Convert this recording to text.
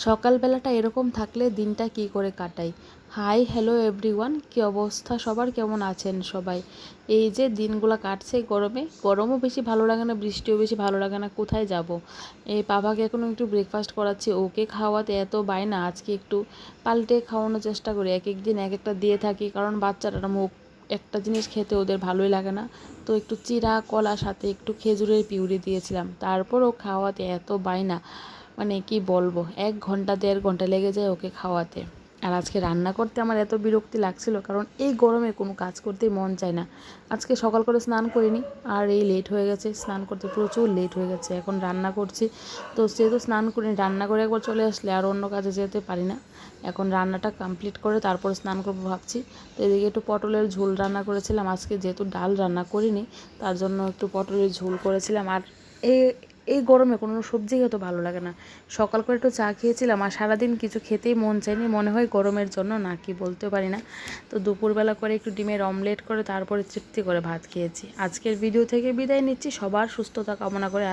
সকালবেলাটা এরকম থাকলে দিনটা কি করে কাটাই। হাই হ্যালো এভরিওয়ান, কী অবস্থা সবার, কেমন আছেন সবাই? এই যে দিনগুলো কাটছে গরমও বেশি ভালো লাগে না, বৃষ্টিও বেশি ভালো লাগে না। কোথায় যাব? এই পাপাকে এখনও একটু ব্রেকফাস্ট করাচ্ছি, ওকে খাওয়াতে এত বায়না। আজকে একটু পাল্টে খাওয়ানোর চেষ্টা করি, এক এক দিন এক একটা দিয়ে থাকি, কারণ বাচ্চারা মুখ একটা জিনিস খেতে ওদের ভালোই লাগে না। তো একটু চিড়া কলা সাথে একটু খেজুরের পিউরি দিয়েছিলাম, তারপরও খাওয়াতে এত বায়না, মানে কি বলবো, 1 ঘন্টা 1.5 ঘন্টা লেগে যায় ওকে খাওয়াতে। আর আজকে রান্না করতে আমার এত বিরক্তি লাগছিল, কারণ এই গরমে কোনো কাজ করতেই মন চায় না। আজকে সকাল করে স্নান করিনি, আর এই লেট হয়ে গেছে, স্নান করতে প্রচুর লেট হয়ে গেছে। এখন রান্না করছি, তো যেহেতু স্নান করিনি, রান্না করে একবার চলে আসলে আর অন্য কাজে যেতে পারি না। এখন রান্নাটা কমপ্লিট করে তারপর স্নান করবো ভাবছি। তো এদিকে একটু পটলের ঝোল রান্না করেছিলাম আজকে, যেহেতু ডাল রান্না করিনি তার জন্য একটু পটলের ঝোল করেছিলাম। আর এই এই গরমে কোনো সবজি খেতে ভালো লাগে না। সকাল করে একটু চা খেয়েছিলাম, আর সারাদিন কিছু খেতেই মন চায়নি, মনে হয় গরমের জন্য, না কি বলতে পারি না। তো দুপুরবেলা করে একটু ডিমের অমলেট করে তারপরে তৃপ্তি করে ভাত খেয়েছি। আজকের ভিডিও থেকে বিদায় নিচ্ছি, সবার সুস্থতা কামনা করে।